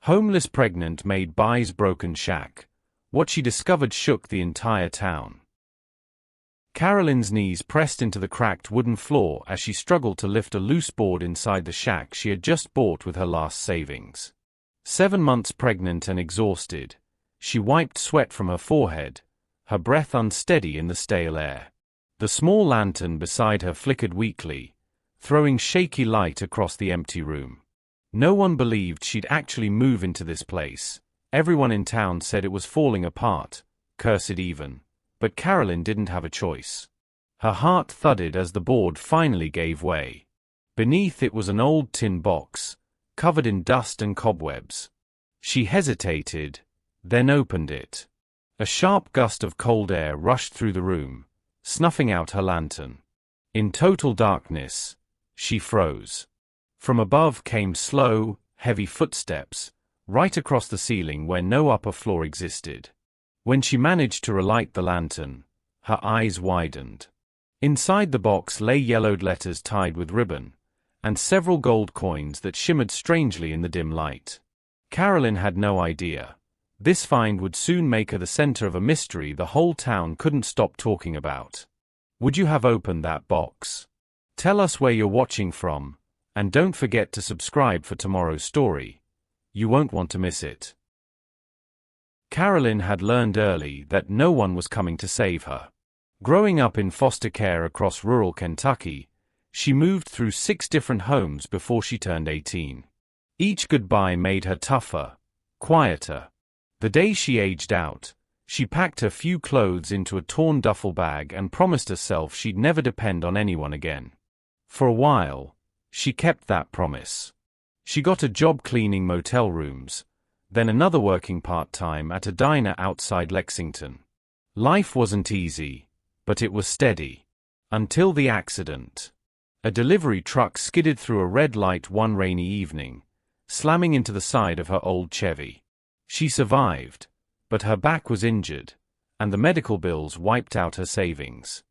Homeless pregnant maid buys broken shack. What she discovered shook the entire town. Carolyn's knees pressed into the cracked wooden floor as she struggled to lift a loose board inside the shack she had just bought with her last savings. 7 months pregnant and exhausted, she wiped sweat from her forehead, her breath unsteady in the stale air. The small lantern beside her flickered weakly, throwing shaky light across the empty room. No one believed she'd actually move into this place. Everyone in town said it was falling apart, cursed even. But Carolyn didn't have a choice. Her heart thudded as the board finally gave way. Beneath it was an old tin box, covered in dust and cobwebs. She hesitated, then opened it. A sharp gust of cold air rushed through the room, snuffing out her lantern. In total darkness, she froze. From above came slow, heavy footsteps, right across the ceiling where no upper floor existed. When she managed to relight the lantern, her eyes widened. Inside the box lay yellowed letters tied with ribbon, and several gold coins that shimmered strangely in the dim light. Carolyn had no idea. This find would soon make her the center of a mystery the whole town couldn't stop talking about. Would you have opened that box? Tell us where you're watching from, and don't forget to subscribe for tomorrow's story. You won't want to miss it. Carolyn had learned early that no one was coming to save her. Growing up in foster care across rural Kentucky, she moved through 6 different homes before she turned 18. Each goodbye made her tougher, quieter. The day she aged out, she packed her few clothes into a torn duffel bag and promised herself she'd never depend on anyone again. For a while, she kept that promise. She got a job cleaning motel rooms, then another working part-time at a diner outside Lexington. Life wasn't easy, but it was steady. Until the accident. A delivery truck skidded through a red light one rainy evening, slamming into the side of her old Chevy. She survived, but her back was injured, and the medical bills wiped out her savings.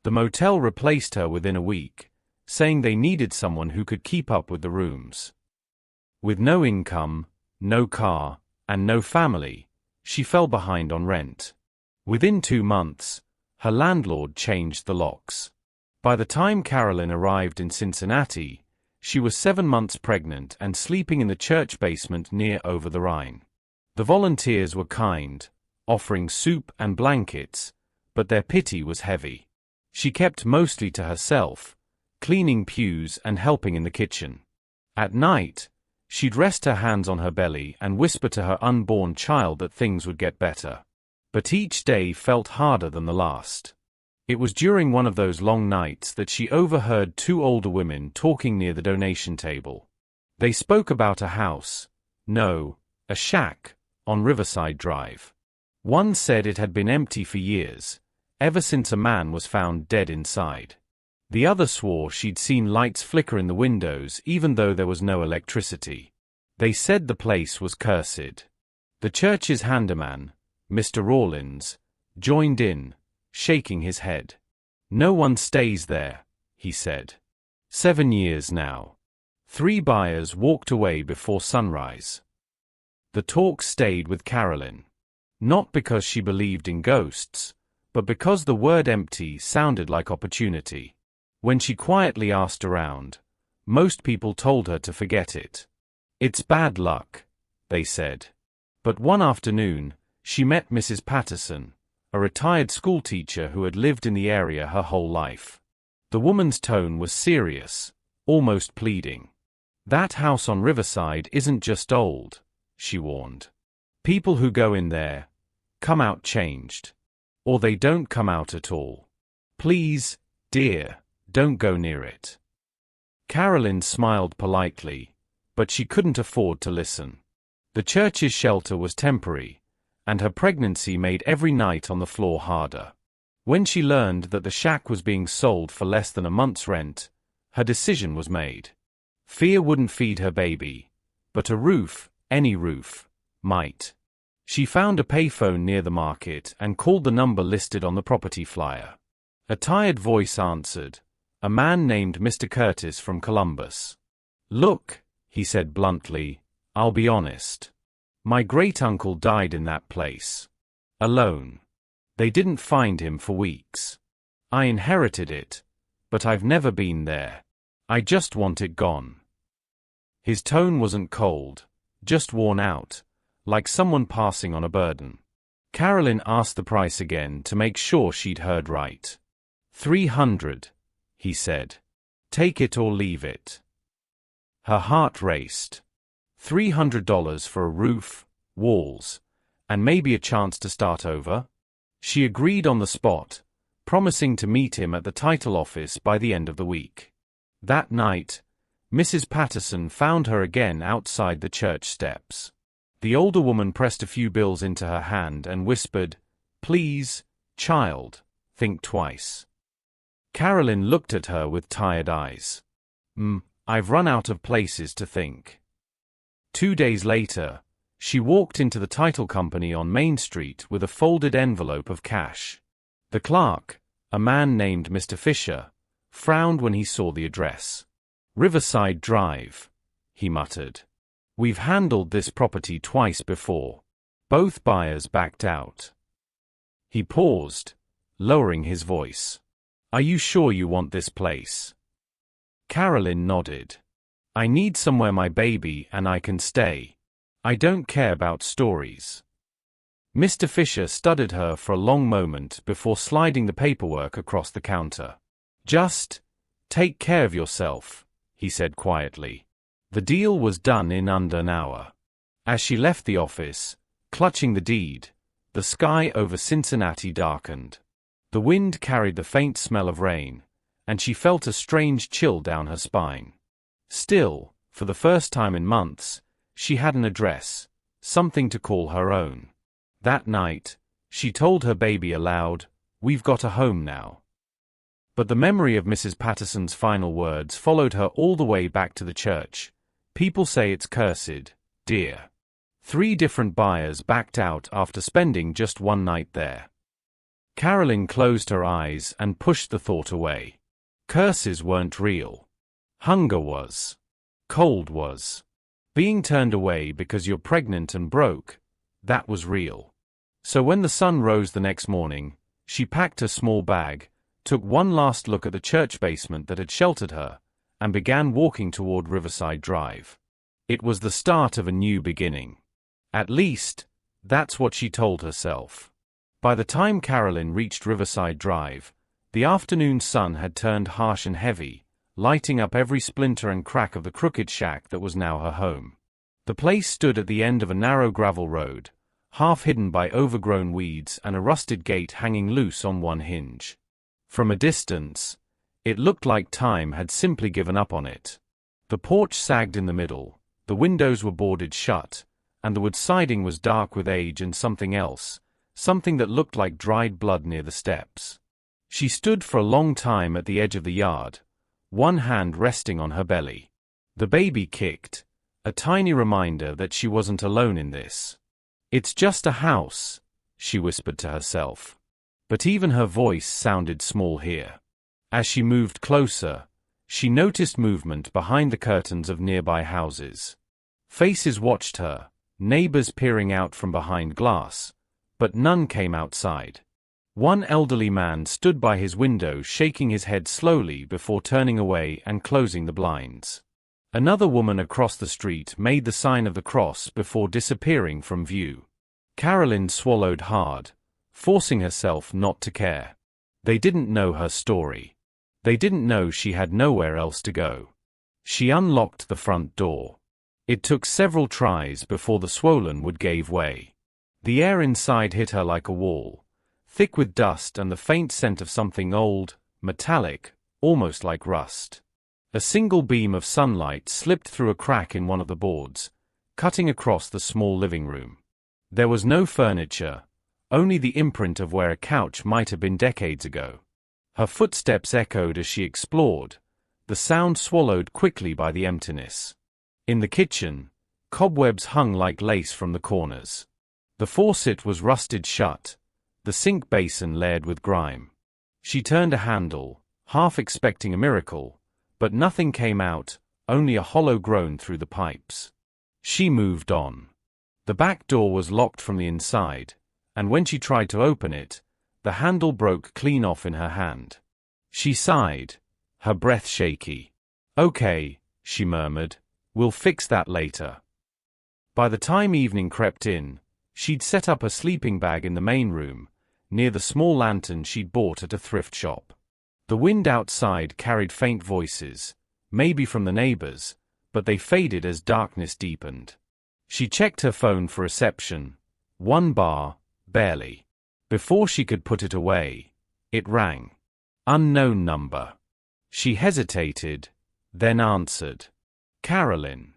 The motel replaced her within a week, saying they needed someone who could keep up with the rooms. With no income, no car, and no family, she fell behind on rent. Within 2 months, her landlord changed the locks. By the time Carolyn arrived in Cincinnati, she was 7 months pregnant and sleeping in the church basement near over the Rhine. The volunteers were kind, offering soup and blankets, but their pity was heavy. She kept mostly to herself, cleaning pews and helping in the kitchen. At night, she'd rest her hands on her belly and whisper to her unborn child that things would get better. But each day felt harder than the last. It was during one of those long nights that she overheard 2 older women talking near the donation table. They spoke about a house, no, a shack, on Riverside Drive. One said it had been empty for years, ever since a man was found dead inside. The other swore she'd seen lights flicker in the windows even though there was no electricity. They said the place was cursed. The church's handyman, Mr. Rawlins, joined in, shaking his head. "No one stays there," he said. 7 years now. 3 buyers walked away before sunrise. The talk stayed with Carolyn. Not because she believed in ghosts, but because the word empty sounded like opportunity. When she quietly asked around, most people told her to forget it. "It's bad luck," they said. But one afternoon, she met Mrs. Patterson, a retired schoolteacher who had lived in the area her whole life. The woman's tone was serious, almost pleading. "That house on Riverside isn't just old," she warned. "People who go in there come out changed. Or they don't come out at all. Please, dear, don't go near it." Carolyn smiled politely, but she couldn't afford to listen. The church's shelter was temporary, and her pregnancy made every night on the floor harder. When she learned that the shack was being sold for less than a month's rent, her decision was made. Fear wouldn't feed her baby, but a roof, any roof, might. She found a payphone near the market and called the number listed on the property flyer. A tired voice answered, a man named Mr. Curtis from Columbus. "Look," he said bluntly, "I'll be honest. My great-uncle died in that place. Alone. They didn't find him for weeks. I inherited it, but I've never been there. I just want it gone." His tone wasn't cold, just worn out, like someone passing on a burden. Carolyn asked the price again to make sure she'd heard right. $300, he said. "Take it or leave it." Her heart raced. $300 for a roof, walls, and maybe a chance to start over? She agreed on the spot, promising to meet him at the title office by the end of the week. That night, Mrs. Patterson found her again outside the church steps. The older woman pressed a few bills into her hand and whispered, "Please, child, think twice." Carolyn looked at her with tired eyes. I've run out of places to think." 2 days later, she walked into the title company on Main Street with a folded envelope of cash. The clerk, a man named Mr. Fisher, frowned when he saw the address. "Riverside Drive," he muttered. "We've handled this property twice before. Both buyers backed out." He paused, lowering his voice. "Are you sure you want this place?" Carolyn nodded. "I need somewhere my baby and I can stay. I don't care about stories." Mr. Fisher studied her for a long moment before sliding the paperwork across the counter. "Just take care of yourself," he said quietly. The deal was done in under an hour. As she left the office, clutching the deed, the sky over Cincinnati darkened. The wind carried the faint smell of rain, and she felt a strange chill down her spine. Still, for the first time in months, she had an address, something to call her own. That night, she told her baby aloud, "We've got a home now." But the memory of Mrs. Patterson's final words followed her all the way back to the church. "People say it's cursed, dear." 3 different buyers backed out after spending just one night there. Carolyn closed her eyes and pushed the thought away. Curses weren't real. Hunger was. Cold was. Being turned away because you're pregnant and broke, that was real. So when the sun rose the next morning, she packed a small bag, took one last look at the church basement that had sheltered her, and began walking toward Riverside Drive. It was the start of a new beginning. At least, that's what she told herself. By the time Carolyn reached Riverside Drive, the afternoon sun had turned harsh and heavy, lighting up every splinter and crack of the crooked shack that was now her home. The place stood at the end of a narrow gravel road, half hidden by overgrown weeds and a rusted gate hanging loose on one hinge. From a distance, it looked like time had simply given up on it. The porch sagged in the middle, the windows were boarded shut, and the wood siding was dark with age and something else, something that looked like dried blood near the steps. She stood for a long time at the edge of the yard, one hand resting on her belly. The baby kicked, a tiny reminder that she wasn't alone in this. "It's just a house," she whispered to herself. But even her voice sounded small here. As she moved closer, she noticed movement behind the curtains of nearby houses. Faces watched her, neighbors peering out from behind glass, but none came outside. One elderly man stood by his window shaking his head slowly before turning away and closing the blinds. Another woman across the street made the sign of the cross before disappearing from view. Carolyn swallowed hard, forcing herself not to care. They didn't know her story. They didn't know she had nowhere else to go. She unlocked the front door. It took several tries before the swollen wood gave way. The air inside hit her like a wall, thick with dust and the faint scent of something old, metallic, almost like rust. A single beam of sunlight slipped through a crack in one of the boards, cutting across the small living room. There was no furniture, only the imprint of where a couch might have been decades ago. Her footsteps echoed as she explored, the sound swallowed quickly by the emptiness. In the kitchen, cobwebs hung like lace from the corners. The faucet was rusted shut, the sink basin layered with grime. She turned a handle, half expecting a miracle, but nothing came out, only a hollow groan through the pipes. She moved on. The back door was locked from the inside, and when she tried to open it, the handle broke clean off in her hand. She sighed, her breath shaky. "Okay," she murmured, "we'll fix that later." By the time evening crept in, she'd set up a sleeping bag in the main room, near the small lantern she'd bought at a thrift shop. The wind outside carried faint voices, maybe from the neighbors, but they faded as darkness deepened. She checked her phone for reception. One bar, barely. Before she could put it away, it rang. Unknown number. She hesitated, then answered. Carolyn.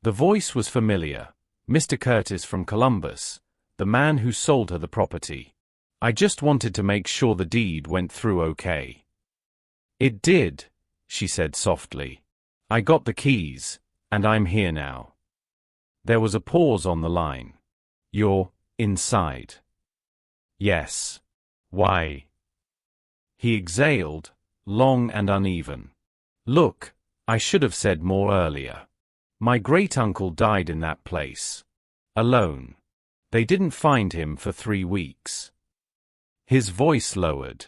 The voice was familiar. Mr. Curtis from Columbus, the man who sold her the property. "I just wanted to make sure the deed went through okay." "It did," she said softly. "I got the keys, and I'm here now." There was a pause on the line. "You're inside?" "Yes." "Why?" He exhaled, long and uneven. "Look, I should have said more earlier. My great-uncle died in that place. Alone. They didn't find him for 3 weeks." His voice lowered.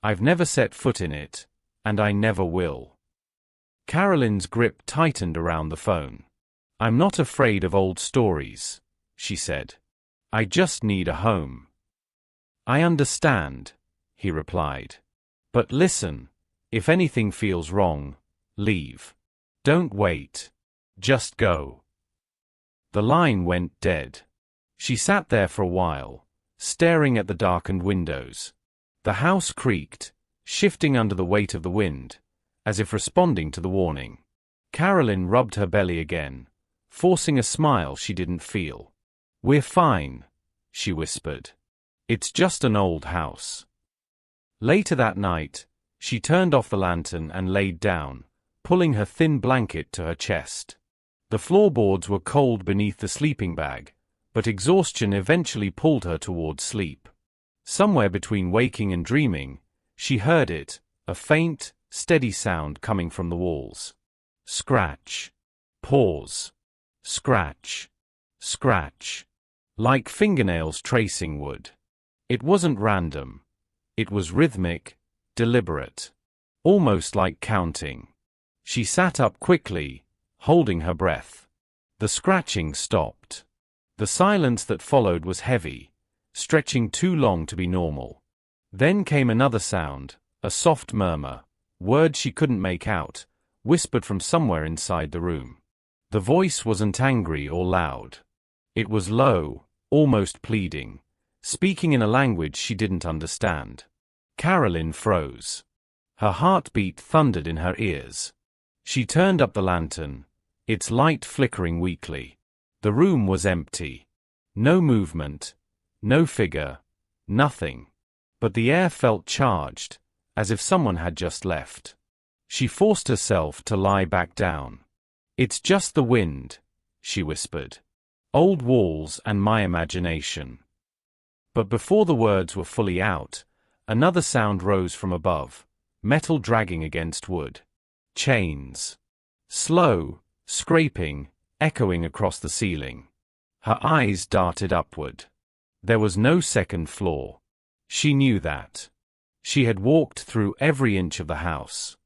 "I've never set foot in it, and I never will." Carolyn's grip tightened around the phone. "I'm not afraid of old stories," she said. "I just need a home." "I understand," he replied. "But listen, if anything feels wrong, leave. Don't wait. Just go." The line went dead. She sat there for a while, staring at the darkened windows. The house creaked, shifting under the weight of the wind, as if responding to the warning. Carolyn rubbed her belly again, forcing a smile she didn't feel. "We're fine," she whispered. "It's just an old house." Later that night, she turned off the lantern and laid down, pulling her thin blanket to her chest. The floorboards were cold beneath the sleeping bag, but exhaustion eventually pulled her toward sleep. Somewhere between waking and dreaming, she heard it, a faint, steady sound coming from the walls. Scratch. Pause. Scratch. Scratch. Like fingernails tracing wood. It wasn't random. It was rhythmic, deliberate. Almost like counting. She sat up quickly, holding her breath. The scratching stopped. The silence that followed was heavy, stretching too long to be normal. Then came another sound, a soft murmur, words she couldn't make out, whispered from somewhere inside the room. The voice wasn't angry or loud. It was low, almost pleading, speaking in a language she didn't understand. Carolyn froze. Her heartbeat thundered in her ears. She turned up the lantern, its light flickering weakly. The room was empty. No movement, no figure, nothing. But the air felt charged, as if someone had just left. She forced herself to lie back down. "It's just the wind," she whispered. "Old walls and my imagination." But before the words were fully out, another sound rose from above, metal dragging against wood. Chains. Slow, scraping, echoing across the ceiling. Her eyes darted upward. There was no second floor. She knew that. She had walked through every inch of the house.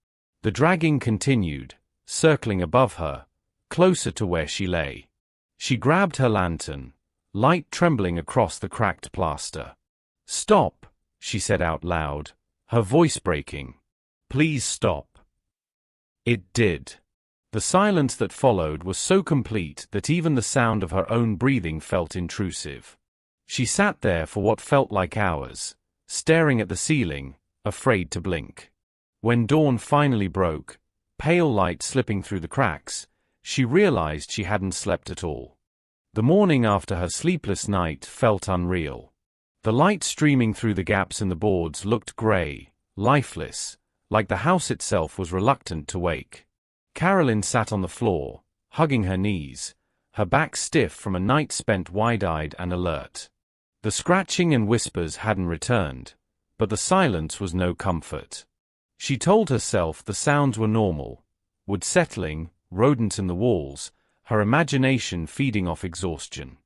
The dragging continued, circling above her, closer to where she lay. She grabbed her lantern, light trembling across the cracked plaster. "Stop," she said out loud, her voice breaking. "Please stop." It did. The silence that followed was so complete that even the sound of her own breathing felt intrusive. She sat there for what felt like hours, staring at the ceiling, afraid to blink. When dawn finally broke, pale light slipping through the cracks, she realized she hadn't slept at all. The morning after her sleepless night felt unreal. The light streaming through the gaps in the boards looked gray, lifeless, like the house itself was reluctant to wake. Carolyn sat on the floor, hugging her knees, her back stiff from a night spent wide-eyed and alert. The scratching and whispers hadn't returned, but the silence was no comfort. She told herself the sounds were normal, wood settling, rodents in the walls, her imagination feeding off exhaustion.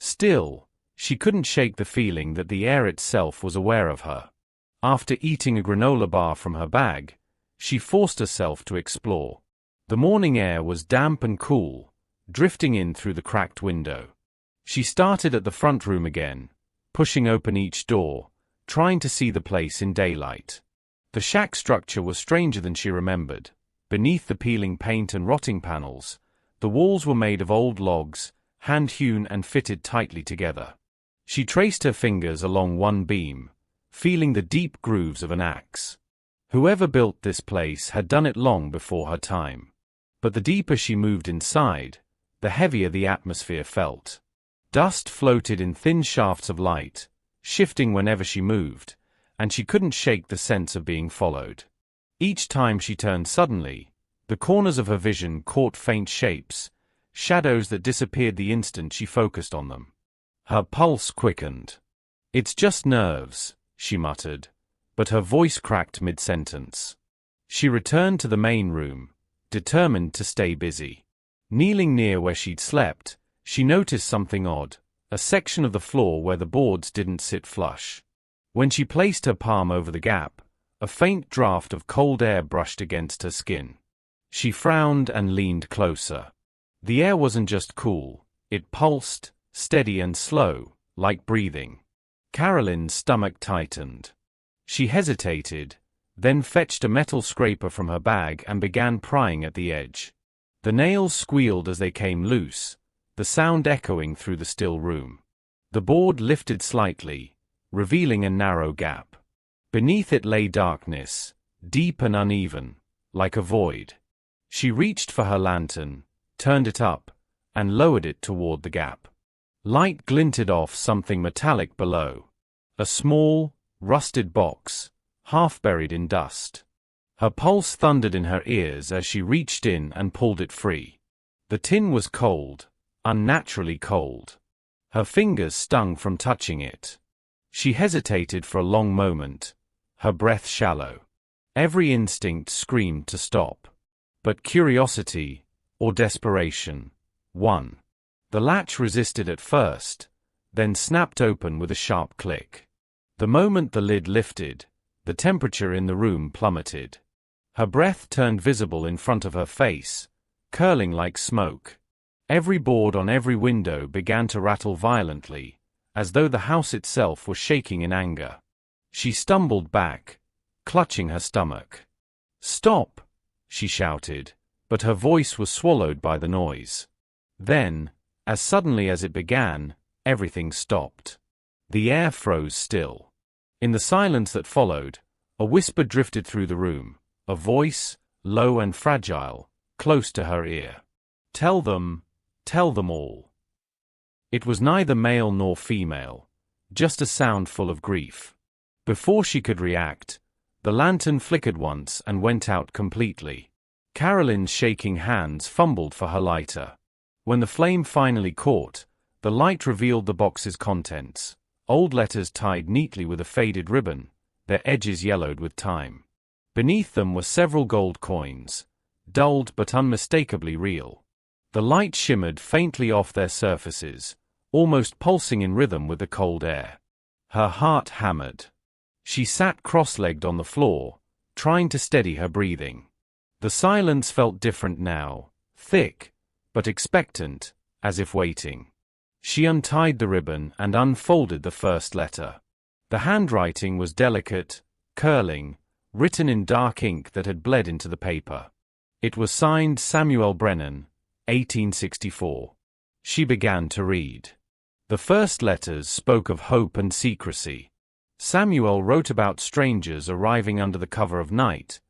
Still, she couldn't shake the feeling that the air itself was aware of her. After eating a granola bar from her bag, she forced herself to explore. The morning air was damp and cool, drifting in through the cracked window. She started at the front room again, pushing open each door, trying to see the place in daylight. The shack structure was stranger than she remembered. Beneath the peeling paint and rotting panels, the walls were made of old logs, hand-hewn and fitted tightly together. She traced her fingers along one beam, feeling the deep grooves of an axe. Whoever built this place had done it long before her time. But the deeper she moved inside, the heavier the atmosphere felt. Dust floated in thin shafts of light, shifting whenever she moved, and she couldn't shake the sense of being followed. Each time she turned suddenly, the corners of her vision caught faint shapes, shadows that disappeared the instant she focused on them. Her pulse quickened. "It's just nerves," she muttered, but her voice cracked mid-sentence. She returned to the main room, determined to stay busy. Kneeling near where she'd slept, she noticed something odd, a section of the floor where the boards didn't sit flush. When she placed her palm over the gap, a faint draft of cold air brushed against her skin. She frowned and leaned closer. The air wasn't just cool, it pulsed, steady and slow, like breathing. Carolyn's stomach tightened. She hesitated, then fetched a metal scraper from her bag and began prying at the edge. The nails squealed as they came loose, the sound echoing through the still room. The board lifted slightly, revealing a narrow gap. Beneath it lay darkness, deep and uneven, like a void. She reached for her lantern, turned it up, and lowered it toward the gap. Light glinted off something metallic below. A small, rusted box, half buried in dust. Her pulse thundered in her ears as she reached in and pulled it free. The tin was cold, unnaturally cold. Her fingers stung from touching it. She hesitated for a long moment, her breath shallow. Every instinct screamed to stop. But curiosity, or desperation, won. The latch resisted at first, then snapped open with a sharp click. The moment the lid lifted, the temperature in the room plummeted. Her breath turned visible in front of her face, curling like smoke. Every board on every window began to rattle violently, as though the house itself was shaking in anger. She stumbled back, clutching her stomach. "Stop!" she shouted, but her voice was swallowed by the noise. Then, as suddenly as it began, everything stopped. The air froze still. In the silence that followed, a whisper drifted through the room, a voice, low and fragile, close to her ear. Tell them all." It was neither male nor female, just a sound full of grief. Before she could react, the lantern flickered once and went out completely. Carolyn's shaking hands fumbled for her lighter. When the flame finally caught, the light revealed the box's contents, old letters tied neatly with a faded ribbon, their edges yellowed with time. Beneath them were several gold coins, dulled but unmistakably real. The light shimmered faintly off their surfaces, almost pulsing in rhythm with the cold air. Her heart hammered. She sat cross-legged on the floor, trying to steady her breathing. The silence felt different now, thick, but expectant, as if waiting. She untied the ribbon and unfolded the first letter. The handwriting was delicate, curling, written in dark ink that had bled into the paper. It was signed Samuel Brennan, 1864. She began to read. The first letters spoke of hope and secrecy. Samuel wrote about strangers arriving under the cover of night,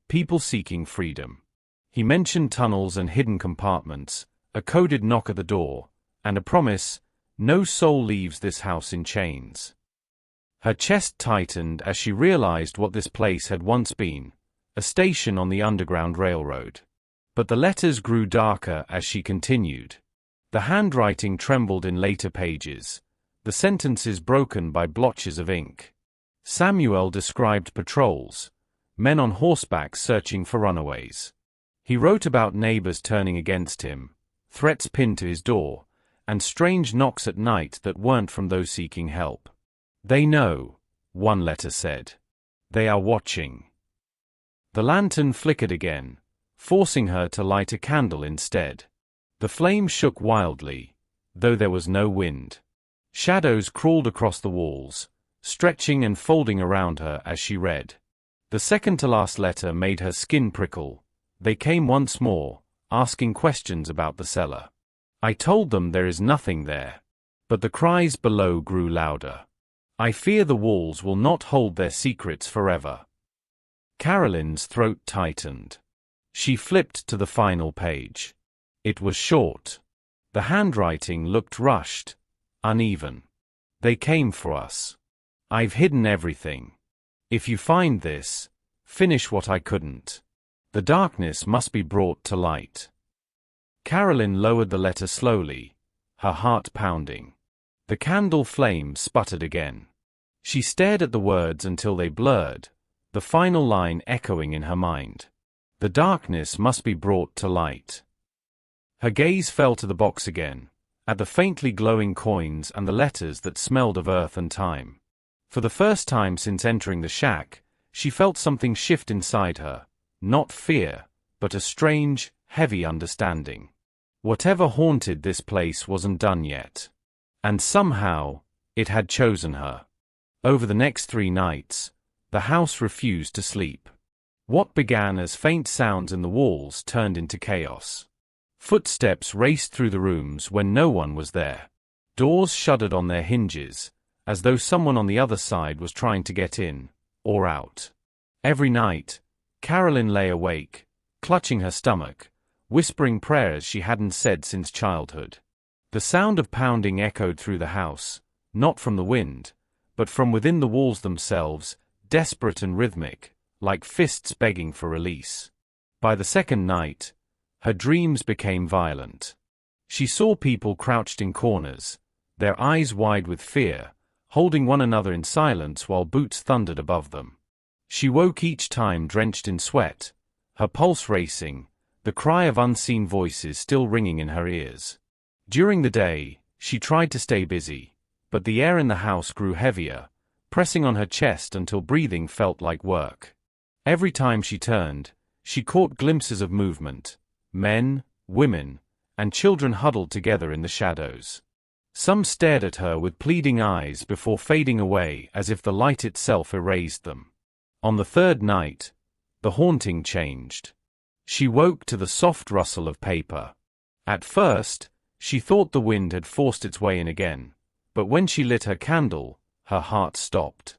people seeking freedom. He mentioned tunnels and hidden compartments, a coded knock at the door, and a promise, no soul leaves this house in chains. Her chest tightened as she realized what this place had once been, a station on the Underground Railroad. But the letters grew darker as she continued. The handwriting trembled in later pages, the sentences broken by blotches of ink. Samuel described patrols, men on horseback searching for runaways. He wrote about neighbors turning against him, threats pinned to his door, and strange knocks at night that weren't from those seeking help. "They know," one letter said. "They are watching." The lantern flickered again, forcing her to light a candle instead. The flame shook wildly, though there was no wind. Shadows crawled across the walls, stretching and folding around her as she read. The second-to-last letter made her skin prickle. They came once more, asking questions about the cellar. "I told them there is nothing there." But the cries below grew louder. "I fear the walls will not hold their secrets forever." Carolyn's throat tightened. She flipped to the final page. It was short. The handwriting looked rushed, uneven. "They came for us. I've hidden everything. If you find this, finish what I couldn't. The darkness must be brought to light." Carolyn lowered the letter slowly, her heart pounding. The candle flame sputtered again. She stared at the words until they blurred, the final line echoing in her mind. "The darkness must be brought to light." Her gaze fell to the box again, at the faintly glowing coins and the letters that smelled of earth and time. For the first time since entering the shack, she felt something shift inside her, not fear, but a strange, heavy understanding. Whatever haunted this place wasn't done yet. And somehow, it had chosen her. Over the next 3 nights, the house refused to sleep. What began as faint sounds in the walls turned into chaos. Footsteps raced through the rooms when no one was there. Doors shuddered on their hinges, as though someone on the other side was trying to get in, or out. Every night, Carolyn lay awake, clutching her stomach, whispering prayers she hadn't said since childhood. The sound of pounding echoed through the house, not from the wind, but from within the walls themselves, desperate and rhythmic, like fists begging for release. By the second night, her dreams became violent. She saw people crouched in corners, their eyes wide with fear, holding one another in silence while boots thundered above them. She woke each time drenched in sweat, her pulse racing, the cry of unseen voices still ringing in her ears. During the day, she tried to stay busy, but the air in the house grew heavier, pressing on her chest until breathing felt like work. Every time she turned, she caught glimpses of movement, men, women, and children huddled together in the shadows. Some stared at her with pleading eyes before fading away as if the light itself erased them. On the third night, the haunting changed. She woke to the soft rustle of paper. At first, she thought the wind had forced its way in again, but when she lit her candle, her heart stopped.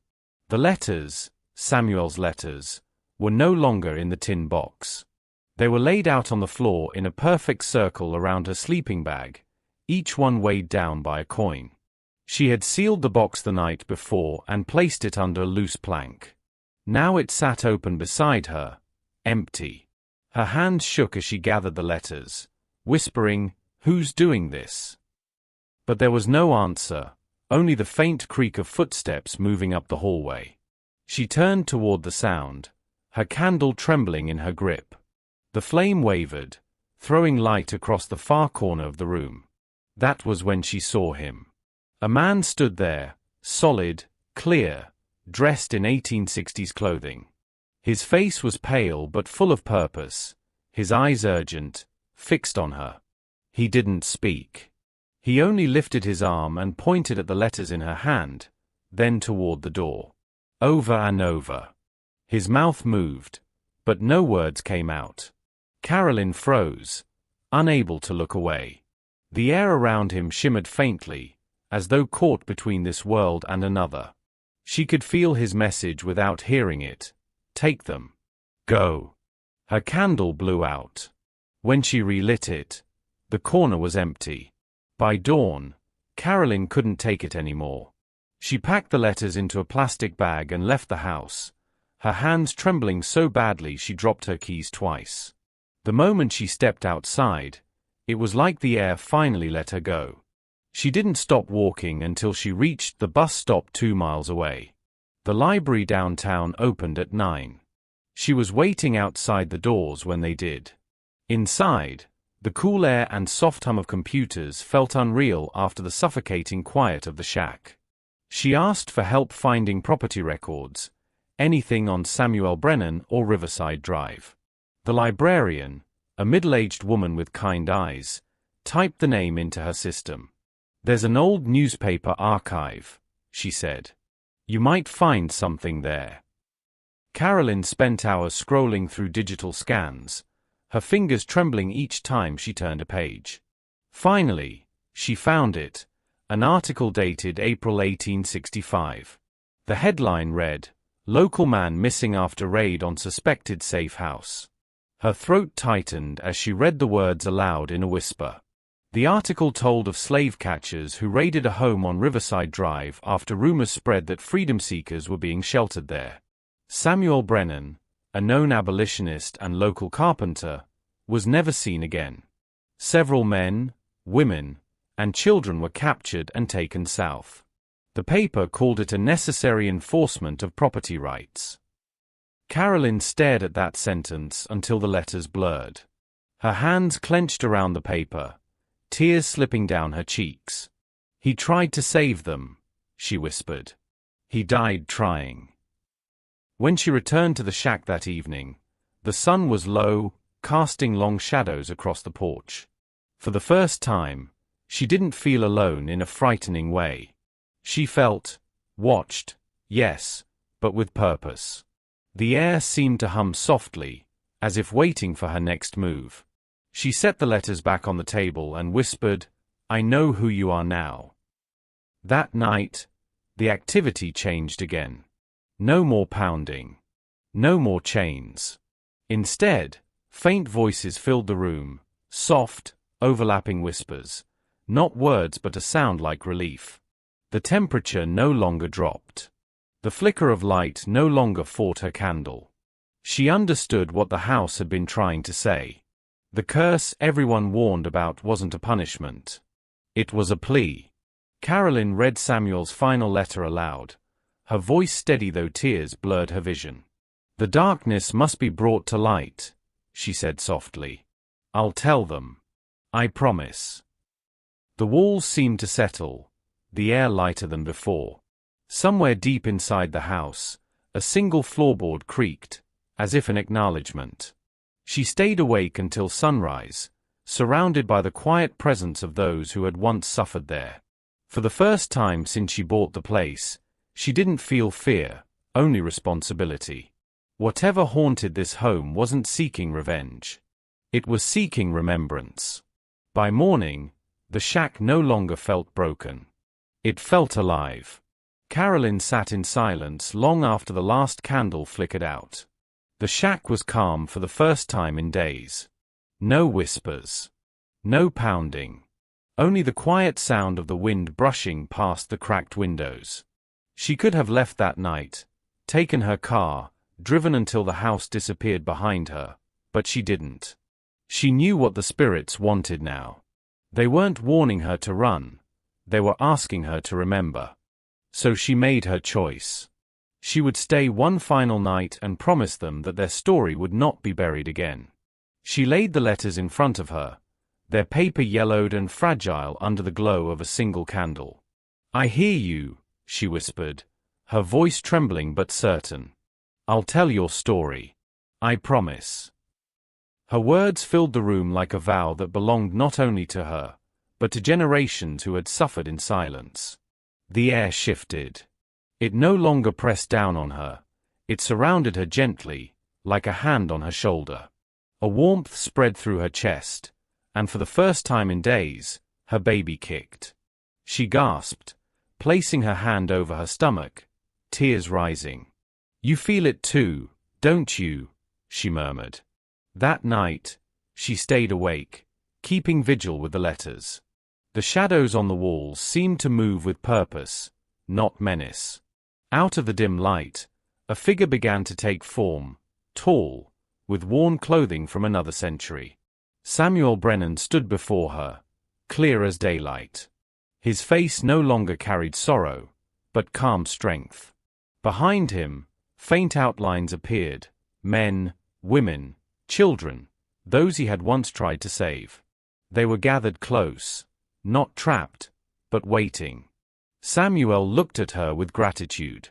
The letters, Samuel's letters, were no longer in the tin box. They were laid out on the floor in a perfect circle around her sleeping bag, each one weighed down by a coin. She had sealed the box the night before and placed it under a loose plank. Now it sat open beside her, empty. Her hands shook as she gathered the letters, whispering, "Who's doing this?" But there was no answer, only the faint creak of footsteps moving up the hallway. She turned toward the sound, her candle trembling in her grip. The flame wavered, throwing light across the far corner of the room. That was when she saw him. A man stood there, solid, clear, dressed in 1860s clothing. His face was pale but full of purpose, his eyes urgent, fixed on her. He didn't speak. He only lifted his arm and pointed at the letters in her hand, then toward the door. Over and over. His mouth moved, but no words came out. Carolyn froze, unable to look away. The air around him shimmered faintly, as though caught between this world and another. She could feel his message without hearing it. Take them. Go. Her candle blew out. When she relit it, the corner was empty. By dawn, Carolyn couldn't take it anymore. She packed the letters into a plastic bag and left the house, her hands trembling so badly she dropped her keys twice. The moment she stepped outside, it was like the air finally let her go. She didn't stop walking until she reached the bus stop 2 miles away. The library downtown opened at 9. She was waiting outside the doors when they did. Inside, The cool air and soft hum of computers felt unreal after the suffocating quiet of the shack. She asked for help finding property records, anything on Samuel Brennan or Riverside Drive. The librarian, a middle-aged woman with kind eyes, typed the name into her system. "There's an old newspaper archive," she said. "You might find something there." Carolyn spent hours scrolling through digital scans, her fingers trembling each time she turned a page. Finally, she found it, an article dated April 1865. The headline read, "Local man missing after raid on suspected safe house." Her throat tightened as she read the words aloud in a whisper. The article told of slave catchers who raided a home on Riverside Drive after rumors spread that freedom seekers were being sheltered there. Samuel Brennan, a known abolitionist and local carpenter, was never seen again. Several men, women, and children were captured and taken south. The paper called it a necessary enforcement of property rights. Carolyn stared at that sentence until the letters blurred. Her hands clenched around the paper, tears slipping down her cheeks. "He tried to save them," she whispered. "He died trying." When she returned to the shack that evening, the sun was low, casting long shadows across the porch. For the first time, she didn't feel alone in a frightening way. She felt watched, yes, but with purpose. The air seemed to hum softly, as if waiting for her next move. She set the letters back on the table and whispered, "I know who you are now." That night, the activity changed again. No more pounding. No more chains. Instead, faint voices filled the room, soft, overlapping whispers. Not words but a sound like relief. The temperature no longer dropped. The flicker of light no longer fought her candle. She understood what the house had been trying to say. The curse everyone warned about wasn't a punishment. It was a plea. Carolyn read Samuel's final letter aloud, her voice steady though tears blurred her vision. "The darkness must be brought to light," she said softly. "I'll tell them. I promise." The walls seemed to settle, the air lighter than before. Somewhere deep inside the house, a single floorboard creaked, as if in acknowledgement. She stayed awake until sunrise, surrounded by the quiet presence of those who had once suffered there. For the first time since she bought the place, she didn't feel fear, only responsibility. Whatever haunted this home wasn't seeking revenge. It was seeking remembrance. By morning, the shack no longer felt broken. It felt alive. Carolyn sat in silence long after the last candle flickered out. The shack was calm for the first time in days. No whispers. No pounding. Only the quiet sound of the wind brushing past the cracked windows. She could have left that night, taken her car, driven until the house disappeared behind her, but she didn't. She knew what the spirits wanted now. They weren't warning her to run. They were asking her to remember. So she made her choice. She would stay one final night and promise them that their story would not be buried again. She laid the letters in front of her, their paper yellowed and fragile under the glow of a single candle. "I hear you," she whispered, her voice trembling but certain. "I'll tell your story. I promise." Her words filled the room like a vow that belonged not only to her, but to generations who had suffered in silence. The air shifted. It no longer pressed down on her. It surrounded her gently, like a hand on her shoulder. A warmth spread through her chest, and for the first time in days, her baby kicked. She gasped, placing her hand over her stomach, tears rising. "You feel it too, don't you?" she murmured. That night, she stayed awake, keeping vigil with the letters. The shadows on the walls seemed to move with purpose, not menace. Out of the dim light, a figure began to take form, tall, with worn clothing from another century. Samuel Brennan stood before her, clear as daylight. His face no longer carried sorrow, but calm strength. Behind him, faint outlines appeared, men, women, children, those he had once tried to save. They were gathered close, not trapped, but waiting. Samuel looked at her with gratitude.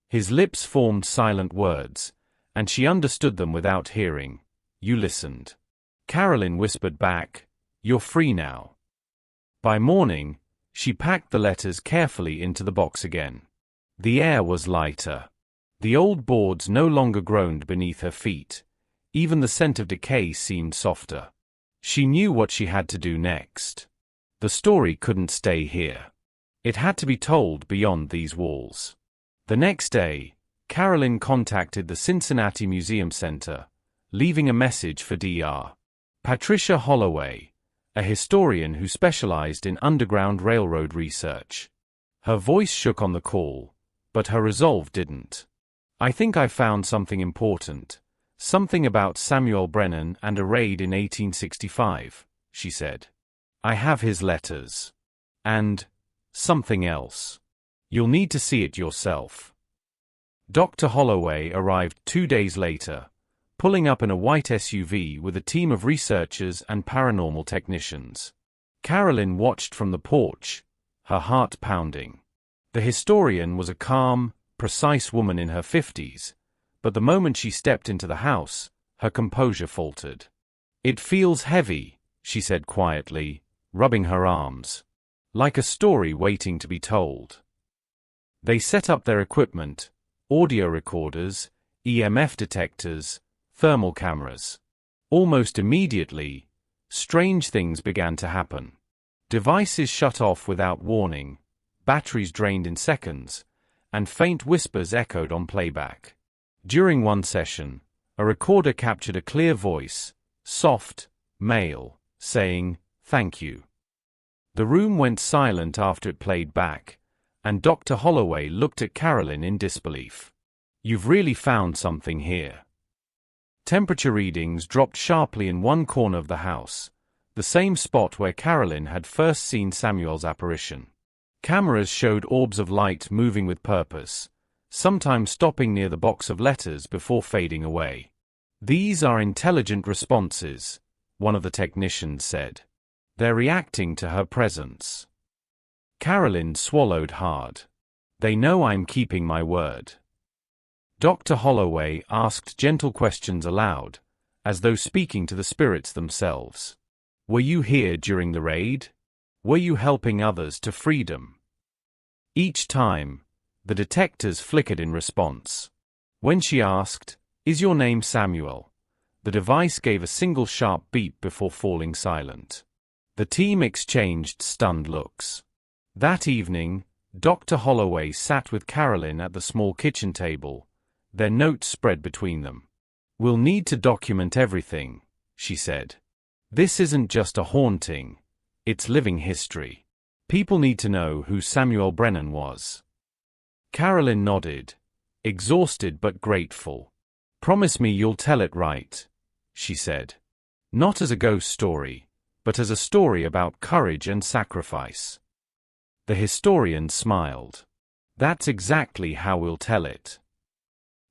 His lips formed silent words, and she understood them without hearing. You listened. Carolyn whispered back, "You're free now." By morning, she packed the letters carefully into the box again. The air was lighter. The old boards no longer groaned beneath her feet. Even the scent of decay seemed softer. She knew what she had to do next. The story couldn't stay here. It had to be told beyond these walls. The next day, Carolyn contacted the Cincinnati Museum Center, leaving a message for Dr. Patricia Holloway, a historian who specialized in Underground Railroad research. Her voice shook on the call, but her resolve didn't. "I think I found something important. Something about Samuel Brennan and a raid in 1865, she said. "I have his letters. And something else. You'll need to see it yourself." Dr. Holloway arrived 2 days later, pulling up in a white SUV with a team of researchers and paranormal technicians. Carolyn watched from the porch, her heart pounding. The historian was a calm, precise woman in her 50s, but the moment she stepped into the house, her composure faltered. "It feels heavy," she said quietly, rubbing her arms. "Like a story waiting to be told." They set up their equipment: audio recorders, EMF detectors, thermal cameras. Almost immediately, strange things began to happen. Devices shut off without warning, batteries drained in seconds, and faint whispers echoed on playback. During one session, a recorder captured a clear voice, soft, male, saying, "Thank you." The room went silent after it played back, and Dr. Holloway looked at Carolyn in disbelief. "You've really found something here." Temperature readings dropped sharply in one corner of the house, the same spot where Carolyn had first seen Samuel's apparition. Cameras showed orbs of light moving with purpose, sometimes stopping near the box of letters before fading away. "These are intelligent responses," one of the technicians said. "They're reacting to her presence." Carolyn swallowed hard. "They know I'm keeping my word." Dr. Holloway asked gentle questions aloud, as though speaking to the spirits themselves. "Were you here during the raid? Were you helping others to freedom?" Each time, the detectors flickered in response. When she asked, "Is your name Samuel?" the device gave a single sharp beep before falling silent. The team exchanged stunned looks. That evening, Dr. Holloway sat with Carolyn at the small kitchen table, their notes spread between them. "We'll need to document everything," she said. "This isn't just a haunting, it's living history. People need to know who Samuel Brennan was." Carolyn nodded, exhausted but grateful. "Promise me you'll tell it right," she said. "Not as a ghost story, but as a story about courage and sacrifice." The historian smiled. "That's exactly how we'll tell it."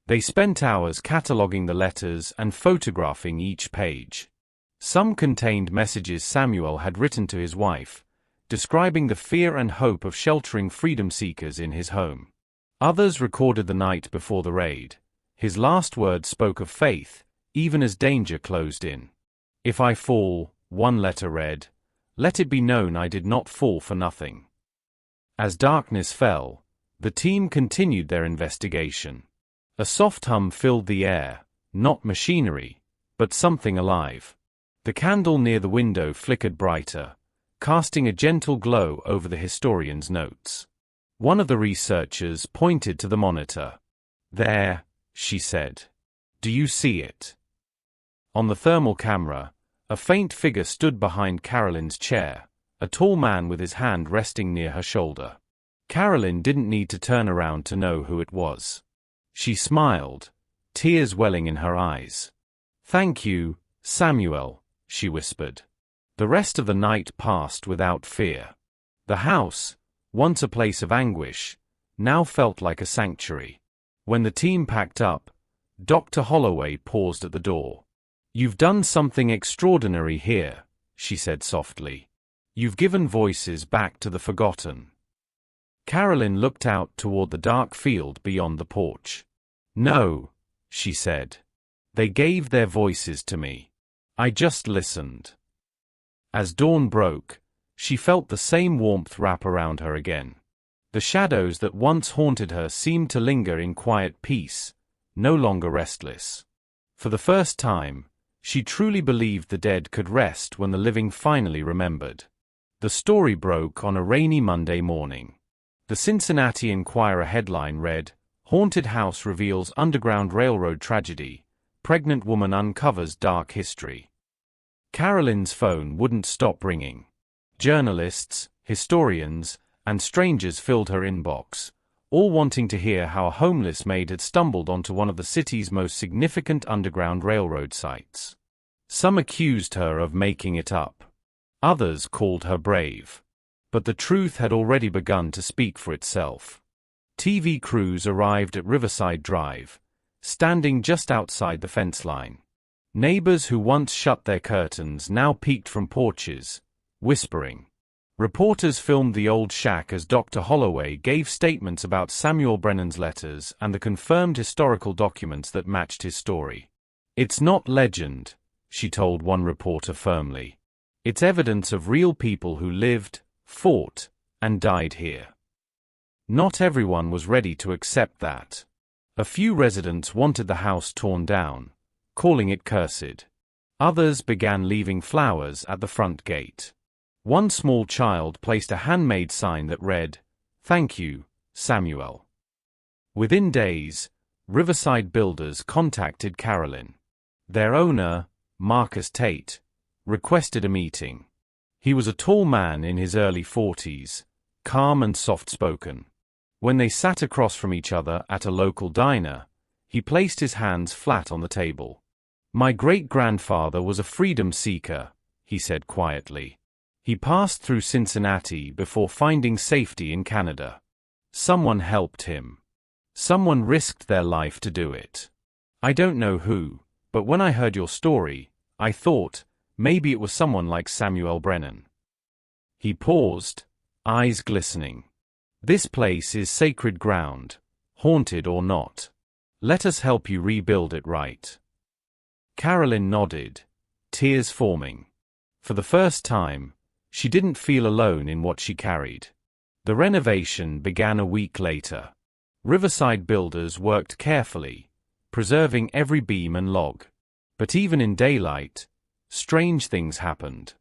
They spent hours cataloging the letters and photographing each page. Some contained messages Samuel had written to his wife, describing the fear and hope of sheltering freedom seekers in his home. Others recorded the night before the raid. His last words spoke of faith, even as danger closed in. "If I fall," one letter read, "let it be known I did not fall for nothing." As darkness fell, the team continued their investigation. A soft hum filled the air, not machinery, but something alive. The candle near the window flickered brighter, casting a gentle glow over the historian's notes. One of the researchers pointed to the monitor. "There," she said. "Do you see it?" On the thermal camera, a faint figure stood behind Carolyn's chair, a tall man with his hand resting near her shoulder. Carolyn didn't need to turn around to know who it was. She smiled, tears welling in her eyes. "Thank you, Samuel," she whispered. The rest of the night passed without fear. The house, once a place of anguish, now felt like a sanctuary. When the team packed up, Dr. Holloway paused at the door. "You've done something extraordinary here," she said softly. You've given voices back to the forgotten. Carolyn looked out toward the dark field beyond the porch. No, she said. They gave their voices to me. I just listened. As dawn broke, she felt the same warmth wrap around her again. The shadows that once haunted her seemed to linger in quiet peace, no longer restless. For the first time, she truly believed the dead could rest when the living finally remembered. The story broke on a rainy Monday morning. The Cincinnati Enquirer headline read, "Haunted House Reveals Underground Railroad Tragedy. Pregnant Woman Uncovers Dark History." Carolyn's phone wouldn't stop ringing. Journalists, historians, and strangers filled her inbox, all wanting to hear how a homeless maid had stumbled onto one of the city's most significant underground railroad sites. Some accused her of making it up. Others called her brave. But the truth had already begun to speak for itself. TV crews arrived at Riverside Drive, standing just outside the fence line. Neighbors who once shut their curtains now peeked from porches, whispering. Reporters filmed the old shack as Dr. Holloway gave statements about Samuel Brennan's letters and the confirmed historical documents that matched his story. It's not legend, she told one reporter firmly. It's evidence of real people who lived, fought, and died here. Not everyone was ready to accept that. A few residents wanted the house torn down, calling it cursed. Others began leaving flowers at the front gate. One small child placed a handmade sign that read, "Thank you, Samuel." Within days, Riverside Builders contacted Carolyn. Their owner, Marcus Tate, requested a meeting. He was a tall man in his early 40s, calm and soft-spoken. When they sat across from each other at a local diner, he placed his hands flat on the table. "My great-grandfather was a freedom seeker," he said quietly. "He passed through Cincinnati before finding safety in Canada. Someone helped him. Someone risked their life to do it. I don't know who, but when I heard your story, I thought, maybe it was someone like Samuel Brennan." He paused, eyes glistening. "This place is sacred ground, haunted or not. Let us help you rebuild it right." Carolyn nodded, tears forming. For the first time, she didn't feel alone in what she carried. The renovation began a week later. Riverside Builders worked carefully, preserving every beam and log. But even in daylight, strange things happened.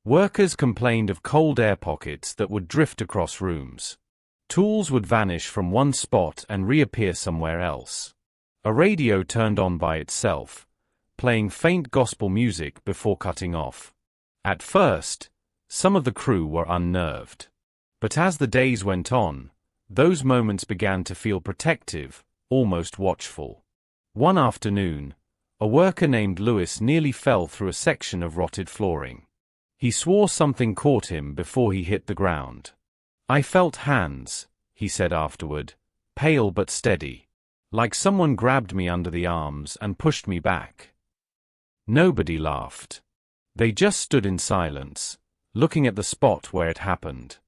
Workers complained of cold air pockets that would drift across rooms. Tools would vanish from one spot and reappear somewhere else. A radio turned on by itself, playing faint gospel music before cutting off. At first, some of the crew were unnerved. But as the days went on, those moments began to feel protective, almost watchful. One afternoon, a worker named Lewis nearly fell through a section of rotted flooring. He swore something caught him before he hit the ground. "I felt hands," he said afterward, "pale but steady. Like someone grabbed me under the arms and pushed me back." Nobody laughed. They just stood in silence, looking at the spot where it happened.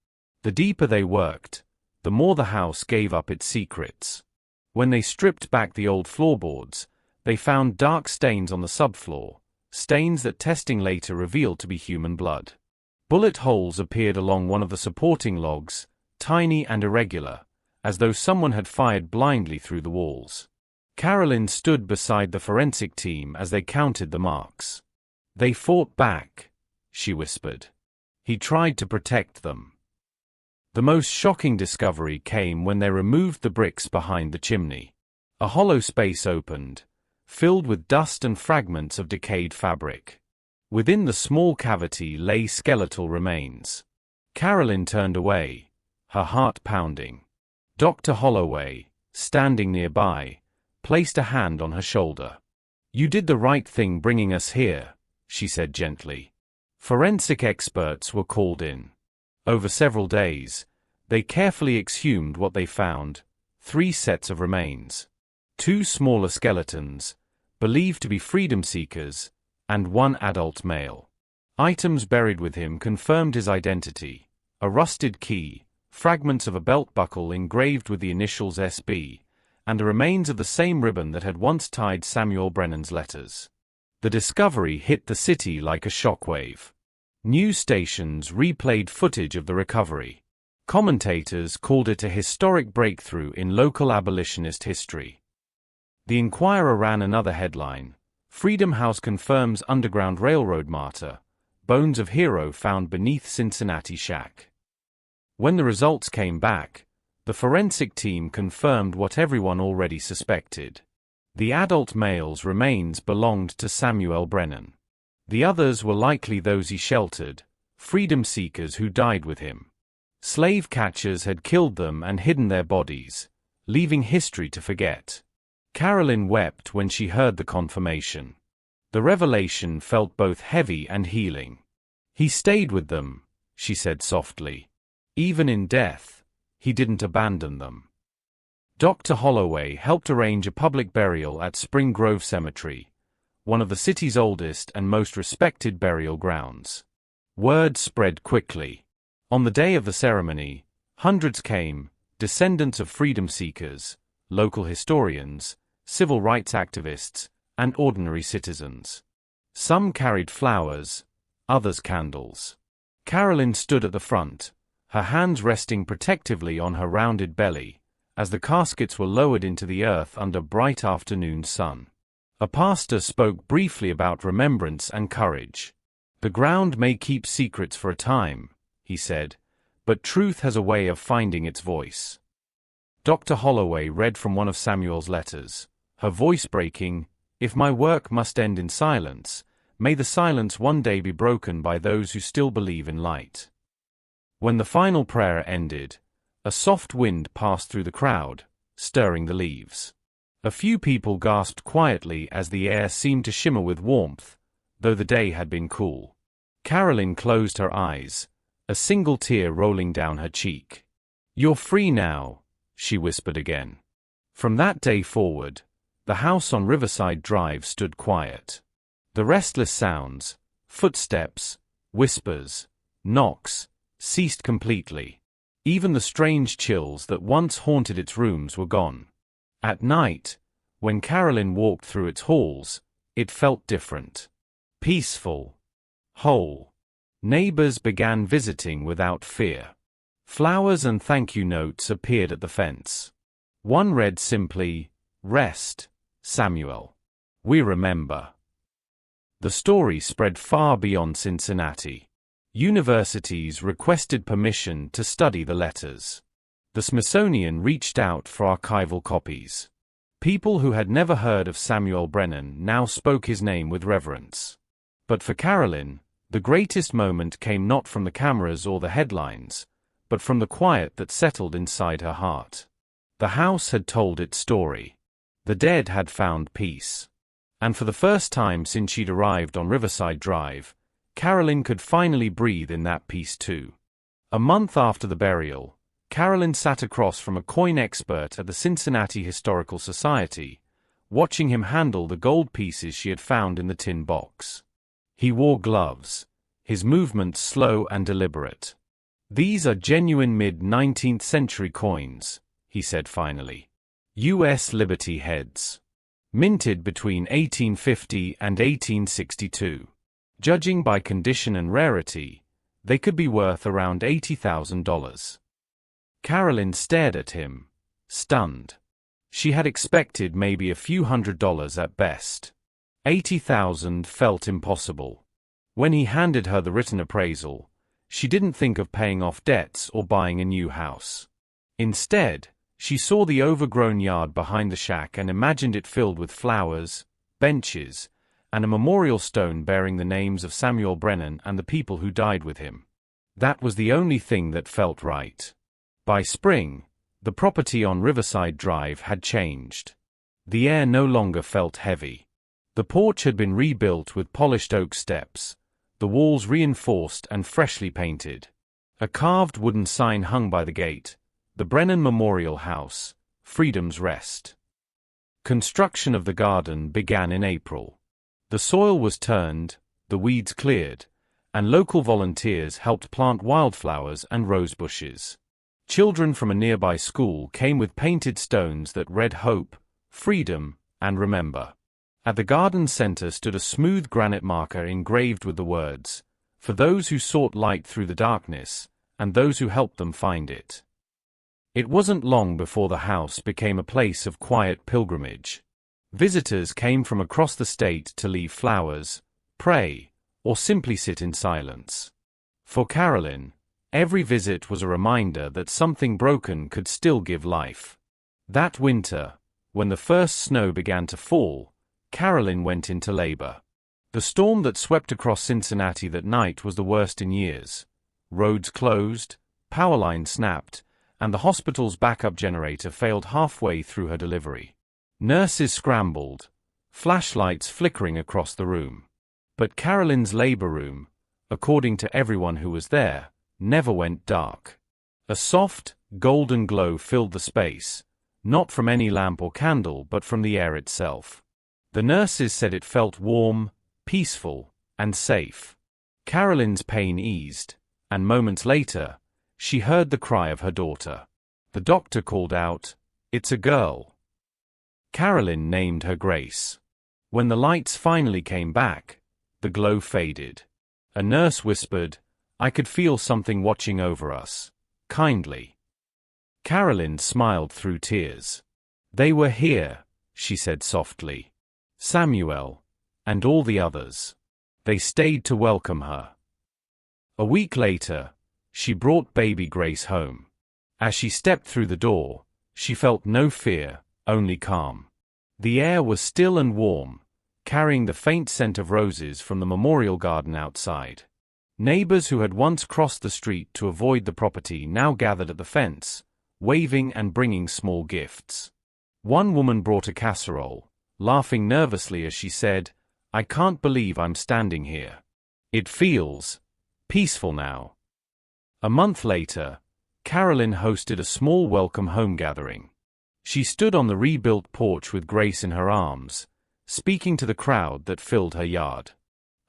The deeper they worked, the more the house gave up its secrets. When they stripped back the old floorboards, they found dark stains on the subfloor, stains that testing later revealed to be human blood. Bullet holes appeared along one of the supporting logs, tiny and irregular, as though someone had fired blindly through the walls. Carolyn stood beside the forensic team as they counted the marks. "They fought back," she whispered. "He tried to protect them." The most shocking discovery came when they removed the bricks behind the chimney. A hollow space opened, filled with dust and fragments of decayed fabric. Within the small cavity lay skeletal remains. Carolyn turned away, her heart pounding. Dr. Holloway, standing nearby, placed a hand on her shoulder. "You did the right thing bringing us here," she said gently. Forensic experts were called in. Over several days, they carefully exhumed what they found: 3 sets of remains. 2 smaller skeletons, believed to be freedom seekers, and 1 adult male. Items buried with him confirmed his identity: a rusted key, fragments of a belt buckle engraved with the initials SB, and the remains of the same ribbon that had once tied Samuel Brennan's letters. The discovery hit the city like a shockwave. News stations replayed footage of the recovery. Commentators called it a historic breakthrough in local abolitionist history. The Inquirer ran another headline: Freedom House confirms Underground Railroad martyr, bones of hero found beneath Cincinnati shack. When the results came back, the forensic team confirmed what everyone already suspected. The adult male's remains belonged to Samuel Brennan. The others were likely those he sheltered, freedom seekers who died with him. Slave catchers had killed them and hidden their bodies, leaving history to forget. Carolyn wept when she heard the confirmation. The revelation felt both heavy and healing. "He stayed with them," she said softly. "Even in death, he didn't abandon them." Dr. Holloway helped arrange a public burial at Spring Grove Cemetery, one of the city's oldest and most respected burial grounds. Word spread quickly. On the day of the ceremony, hundreds came, descendants of freedom seekers, local historians, civil rights activists, and ordinary citizens. Some carried flowers, others candles. Carolyn stood at the front, her hands resting protectively on her rounded belly, as the caskets were lowered into the earth under bright afternoon sun. A pastor spoke briefly about remembrance and courage. "The ground may keep secrets for a time," he said, "but truth has a way of finding its voice." Dr. Holloway read from one of Samuel's letters, her voice breaking, "If my work must end in silence, may the silence one day be broken by those who still believe in light." When the final prayer ended, a soft wind passed through the crowd, stirring the leaves. A few people gasped quietly as the air seemed to shimmer with warmth, though the day had been cool. Carolyn closed her eyes, a single tear rolling down her cheek. "You're free now," she whispered again. From that day forward, the house on Riverside Drive stood quiet. The restless sounds, footsteps, whispers, knocks, ceased completely. Even the strange chills that once haunted its rooms were gone. At night, when Carolyn walked through its halls, it felt different. Peaceful. Whole. Neighbors began visiting without fear. Flowers and thank you notes appeared at the fence. One read simply, "Rest, Samuel. We remember." The story spread far beyond Cincinnati. Universities requested permission to study the letters. The Smithsonian reached out for archival copies. People who had never heard of Samuel Brennan now spoke his name with reverence. But for Carolyn, the greatest moment came not from the cameras or the headlines, but from the quiet that settled inside her heart. The house had told its story. The dead had found peace. And for the first time since she'd arrived on Riverside Drive, Carolyn could finally breathe in that peace too. A month after the burial, Carolyn sat across from a coin expert at the Cincinnati Historical Society, watching him handle the gold pieces she had found in the tin box. He wore gloves, his movements slow and deliberate. "These are genuine mid-19th century coins," he said finally. U.S. Liberty heads. Minted between 1850 and 1862. Judging by condition and rarity, they could be worth around $80,000. Carolyn stared at him, stunned. She had expected maybe a few $100s at best. $80,000 felt impossible. When he handed her the written appraisal, she didn't think of paying off debts or buying a new house. Instead, she saw the overgrown yard behind the shack and imagined it filled with flowers, benches, and a memorial stone bearing the names of Samuel Brennan and the people who died with him. That was the only thing that felt right. By spring, the property on Riverside Drive had changed. The air no longer felt heavy. The porch had been rebuilt with polished oak steps, the walls reinforced and freshly painted. A carved wooden sign hung by the gate, "The Brennan Memorial House, Freedom's Rest." Construction of the garden began in April. The soil was turned, the weeds cleared, and local volunteers helped plant wildflowers and rose bushes. Children from a nearby school came with painted stones that read hope, freedom, and remember. At the garden center stood a smooth granite marker engraved with the words, "For those who sought light through the darkness, and those who helped them find it." It wasn't long before the house became a place of quiet pilgrimage. Visitors came from across the state to leave flowers, pray, or simply sit in silence. For Carolyn, every visit was a reminder that something broken could still give life. That winter, when the first snow began to fall, Carolyn went into labor. The storm that swept across Cincinnati that night was the worst in years. Roads closed, power lines snapped, and the hospital's backup generator failed halfway through her delivery. Nurses scrambled, flashlights flickering across the room. But Carolyn's labor room, according to everyone who was there, never went dark. A soft, golden glow filled the space, not from any lamp or candle but from the air itself. The nurses said it felt warm, peaceful, and safe. Carolyn's pain eased, and moments later, she heard the cry of her daughter. The doctor called out, "It's a girl." Carolyn named her Grace. When the lights finally came back, the glow faded. A nurse whispered, "I could feel something watching over us, kindly." Carolyn smiled through tears. "They were here," she said softly. "Samuel, and all the others. They stayed to welcome her." A week later, she brought baby Grace home. As she stepped through the door, she felt no fear, only calm. The air was still and warm, carrying the faint scent of roses from the memorial garden outside. Neighbors who had once crossed the street to avoid the property now gathered at the fence, waving and bringing small gifts. One woman brought a casserole, laughing nervously as she said, "I can't believe I'm standing here. It feels peaceful now." A month later, Carolyn hosted a small welcome home gathering. She stood on the rebuilt porch with Grace in her arms, speaking to the crowd that filled her yard.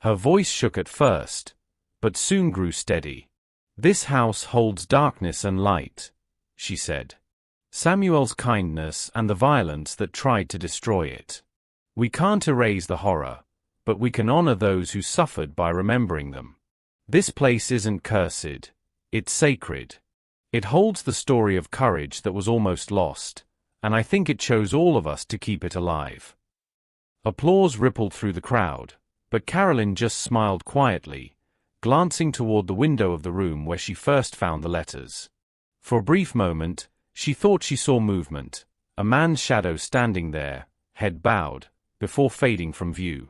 Her voice shook at first, but soon grew steady. "This house holds darkness and light," she said. "Samuel's kindness and the violence that tried to destroy it. We can't erase the horror, but we can honor those who suffered by remembering them. This place isn't cursed. It's sacred. It holds the story of courage that was almost lost, and I think it chose all of us to keep it alive." Applause rippled through the crowd, but Carolyn just smiled quietly, glancing toward the window of the room where she first found the letters. For a brief moment, she thought she saw movement, a man's shadow standing there, head bowed, before fading from view.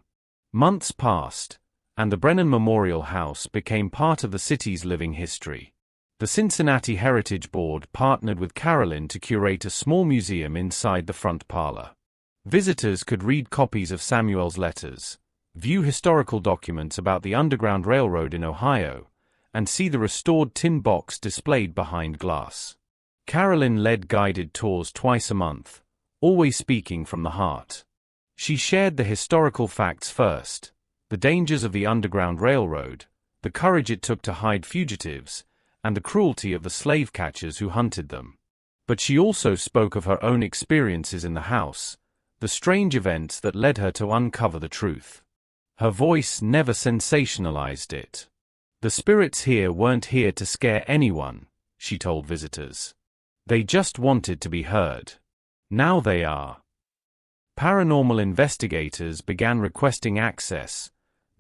Months passed, and the Brennan Memorial House became part of the city's living history. The Cincinnati Heritage Board partnered with Carolyn to curate a small museum inside the front parlor. Visitors could read copies of Samuel's letters, view historical documents about the Underground Railroad in Ohio, and see the restored tin box displayed behind glass. Carolyn led guided tours twice a month, always speaking from the heart. She shared the historical facts first, the dangers of the Underground Railroad, the courage it took to hide fugitives, and the cruelty of the slave catchers who hunted them. But she also spoke of her own experiences in the house, the strange events that led her to uncover the truth. Her voice never sensationalized it. "The spirits here weren't here to scare anyone," she told visitors. "They just wanted to be heard. Now they are." Paranormal investigators began requesting access,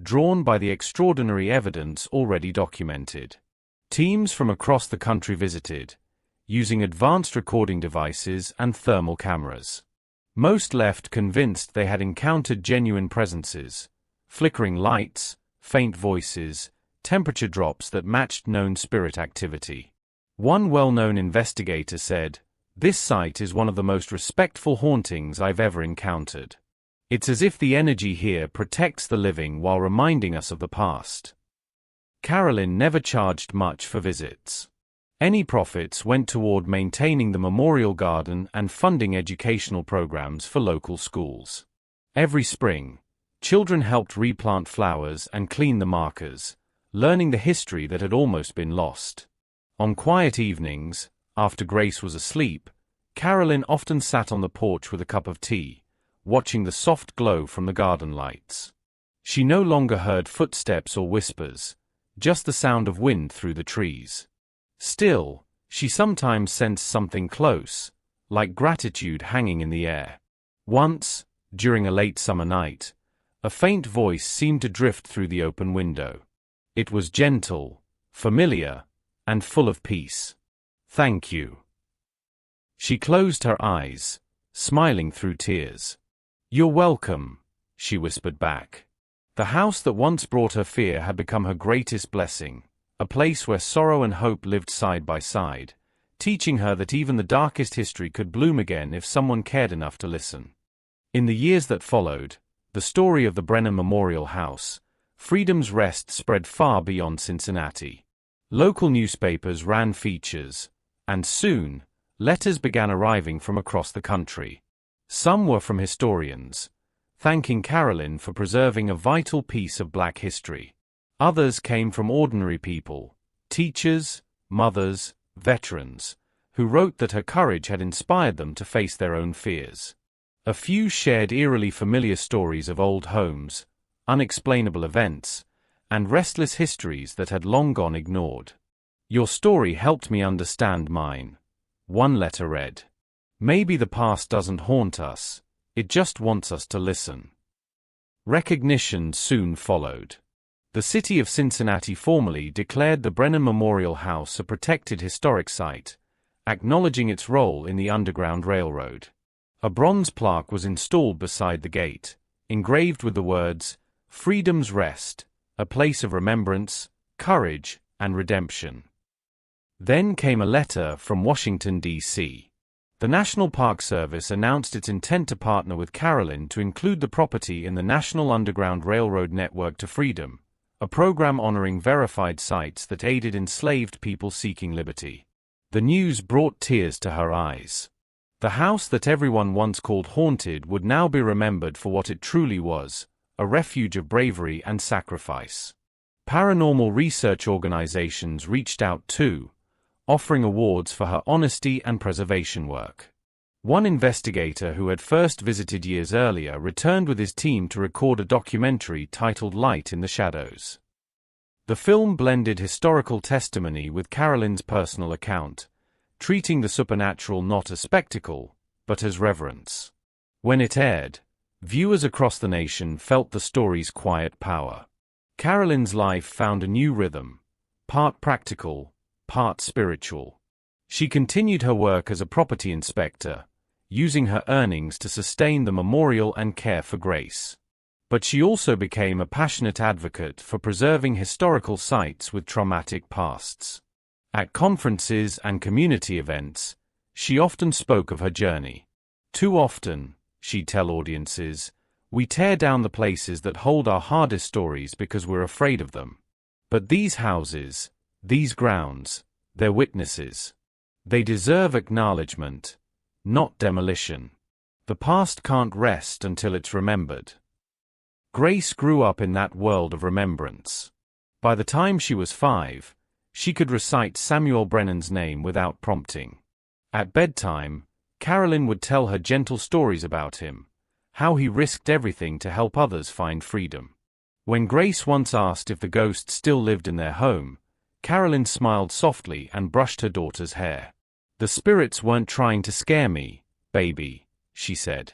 drawn by the extraordinary evidence already documented. Teams from across the country visited, using advanced recording devices and thermal cameras. Most left convinced they had encountered genuine presences, flickering lights, faint voices, temperature drops that matched known spirit activity. One well-known investigator said, "This site is one of the most respectful hauntings I've ever encountered. It's as if the energy here protects the living while reminding us of the past." Carolyn never charged much for visits. Any profits went toward maintaining the memorial garden and funding educational programs for local schools. Every spring, children helped replant flowers and clean the markers, learning the history that had almost been lost. On quiet evenings, after Grace was asleep, Carolyn often sat on the porch with a cup of tea, watching the soft glow from the garden lights. She no longer heard footsteps or whispers, just the sound of wind through the trees. Still, she sometimes sensed something close, like gratitude hanging in the air. Once, during a late summer night, a faint voice seemed to drift through the open window. It was gentle, familiar, and full of peace. "Thank you." She closed her eyes, smiling through tears. "You're welcome," she whispered back. The house that once brought her fear had become her greatest blessing, a place where sorrow and hope lived side by side, teaching her that even the darkest history could bloom again if someone cared enough to listen. In the years that followed, the story of the Brennan Memorial House, Freedom's Rest, spread far beyond Cincinnati. Local newspapers ran features, and soon, letters began arriving from across the country. Some were from historians, thanking Carolyn for preserving a vital piece of Black history. Others came from ordinary people, teachers, mothers, veterans, who wrote that her courage had inspired them to face their own fears. A few shared eerily familiar stories of old homes, unexplainable events, and restless histories that had long gone ignored. "Your story helped me understand mine," one letter read. "Maybe the past doesn't haunt us, it just wants us to listen." Recognition soon followed. The city of Cincinnati formally declared the Brennan Memorial House a protected historic site, acknowledging its role in the Underground Railroad. A bronze plaque was installed beside the gate, engraved with the words, "Freedom's Rest, a place of remembrance, courage, and redemption." Then came a letter from Washington, D.C. The National Park Service announced its intent to partner with Carolyn to include the property in the National Underground Railroad Network to Freedom, a program honoring verified sites that aided enslaved people seeking liberty. The news brought tears to her eyes. The house that everyone once called haunted would now be remembered for what it truly was, a refuge of bravery and sacrifice. Paranormal research organizations reached out too, offering awards for her honesty and preservation work. One investigator who had first visited years earlier returned with his team to record a documentary titled Light in the Shadows. The film blended historical testimony with Carolyn's personal account, treating the supernatural not as spectacle, but as reverence. When it aired, viewers across the nation felt the story's quiet power. Carolyn's life found a new rhythm, part practical, part spiritual. She continued her work as a property inspector, using her earnings to sustain the memorial and care for Grace. But she also became a passionate advocate for preserving historical sites with traumatic pasts. At conferences and community events, she often spoke of her journey. "Too often," she'd tell audiences, "we tear down the places that hold our hardest stories because we're afraid of them. But these houses, these grounds, they're witnesses. They deserve acknowledgement, not demolition. The past can't rest until it's remembered." Grace grew up in that world of remembrance. By the time she was 5, she could recite Samuel Brennan's name without prompting. At bedtime, Carolyn would tell her gentle stories about him, how he risked everything to help others find freedom. When Grace once asked if the ghost still lived in their home, Carolyn smiled softly and brushed her daughter's hair. "The spirits weren't trying to scare me, baby," she said.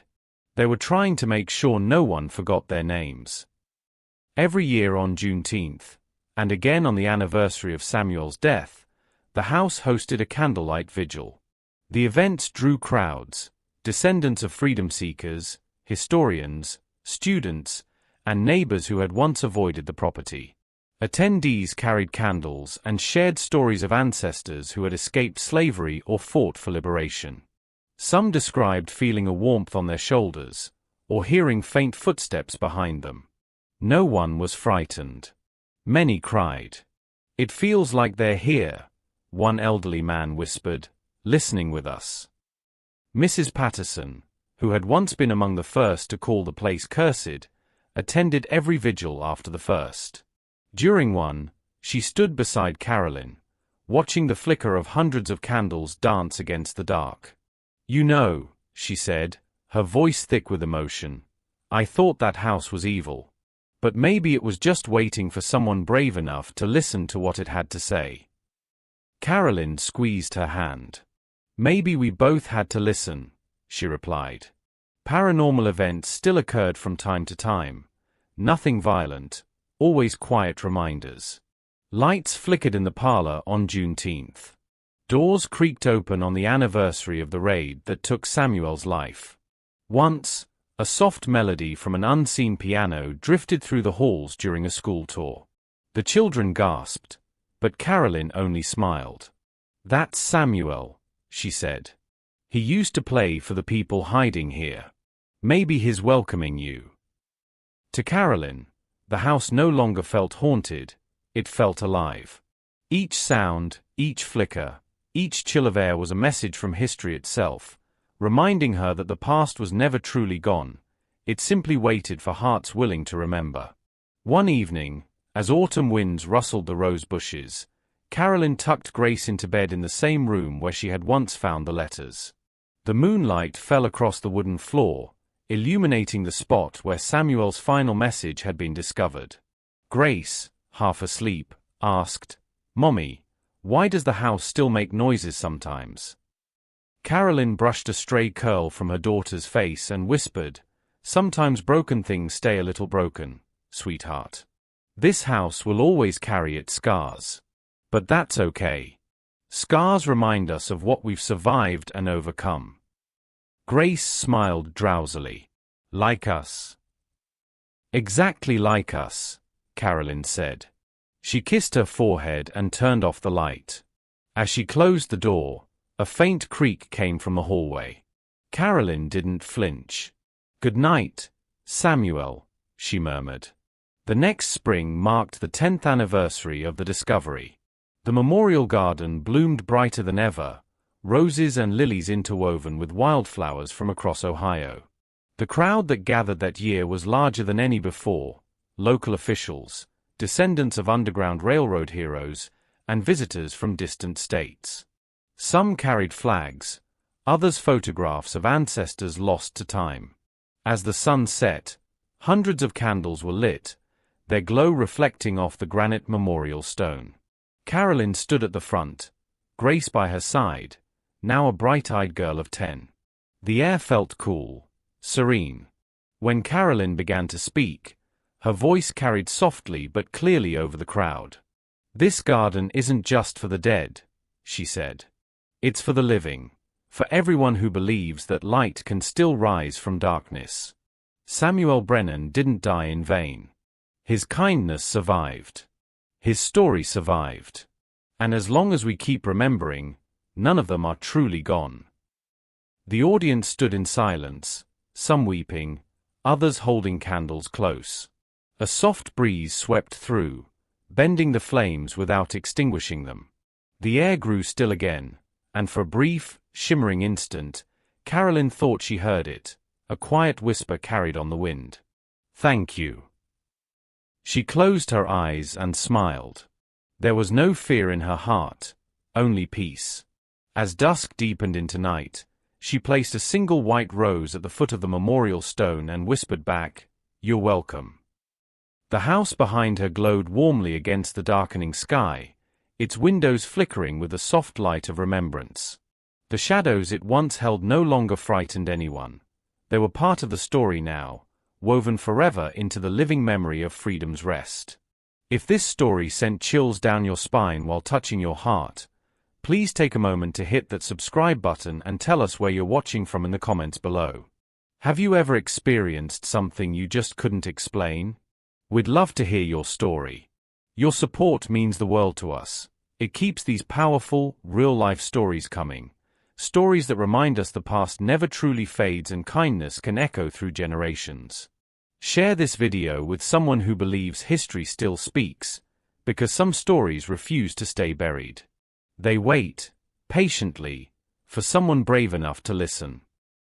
"They were trying to make sure no one forgot their names." Every year on Juneteenth, and again on the anniversary of Samuel's death, the house hosted a candlelight vigil. The events drew crowds, descendants of freedom seekers, historians, students, and neighbors who had once avoided the property. Attendees carried candles and shared stories of ancestors who had escaped slavery or fought for liberation. Some described feeling a warmth on their shoulders, or hearing faint footsteps behind them. No one was frightened. Many cried. "It feels like they're here," one elderly man whispered, "listening with us." Mrs. Patterson, who had once been among the first to call the place cursed, attended every vigil after the first. During one, She stood beside Carolyn, watching the flicker of hundreds of candles dance against the dark. "You know," she said, her voice thick with emotion, "I thought that house was evil. But maybe it was just waiting for someone brave enough to listen to what it had to say." Carolyn squeezed her hand. "Maybe we both had to listen," she replied. Paranormal events still occurred from time to time. Nothing violent, always quiet reminders. Lights flickered in the parlor on Juneteenth. Doors creaked open on the anniversary of the raid that took Samuel's life. Once, a soft melody from an unseen piano drifted through the halls during a school tour. The children gasped, but Carolyn only smiled. "That's Samuel," she said. "He used to play for the people hiding here. Maybe he's welcoming you." To Carolyn, the house no longer felt haunted, it felt alive. Each sound, each flicker, each chill of air was a message from history itself, reminding her that the past was never truly gone, it simply waited for hearts willing to remember. One evening, as autumn winds rustled the rose bushes, Carolyn tucked Grace into bed in the same room where she had once found the letters. The moonlight fell across the wooden floor, illuminating the spot where Samuel's final message had been discovered. Grace, half asleep, asked, "Mommy, why does the house still make noises sometimes?" Carolyn brushed a stray curl from her daughter's face and whispered, "Sometimes broken things stay a little broken, sweetheart. This house will always carry its scars. But that's okay. Scars remind us of what we've survived and overcome." Grace smiled drowsily. "Like us." "Exactly like us," Carolyn said. She kissed her forehead and turned off the light. As she closed the door, a faint creak came from the hallway. Carolyn didn't flinch. "Good night, Samuel," she murmured. The next spring marked the 10th anniversary of the discovery. The memorial garden bloomed brighter than ever, roses and lilies interwoven with wildflowers from across Ohio. The crowd that gathered that year was larger than any before: local officials, descendants of Underground Railroad heroes, and visitors from distant states. Some carried flags, others photographs of ancestors lost to time. As the sun set, hundreds of candles were lit, their glow reflecting off the granite memorial stone. Carolyn stood at the front, Grace by her side, now a bright-eyed girl of 10. The air felt cool, serene. When Carolyn began to speak, her voice carried softly but clearly over the crowd. "This garden isn't just for the dead," she said. "It's for the living, for everyone who believes that light can still rise from darkness. Samuel Brennan didn't die in vain. His kindness survived. His story survived. And as long as we keep remembering, none of them are truly gone." The audience stood in silence, some weeping, others holding candles close. A soft breeze swept through, bending the flames without extinguishing them. The air grew still again, and for a brief, shimmering instant, Carolyn thought she heard it, a quiet whisper carried on the wind. "Thank you." She closed her eyes and smiled. There was no fear in her heart, only peace. As dusk deepened into night, she placed a single white rose at the foot of the memorial stone and whispered back, "You're welcome." The house behind her glowed warmly against the darkening sky, its windows flickering with the soft light of remembrance. The shadows it once held no longer frightened anyone. They were part of the story now, woven forever into the living memory of freedom's rest. If this story sent chills down your spine while touching your heart, please take a moment to hit that subscribe button and tell us where you're watching from in the comments below. Have you ever experienced something you just couldn't explain? We'd love to hear your story. Your support means the world to us. It keeps these powerful, real-life stories coming. Stories that remind us the past never truly fades and kindness can echo through generations. Share this video with someone who believes history still speaks, because some stories refuse to stay buried. They wait, patiently, for someone brave enough to listen.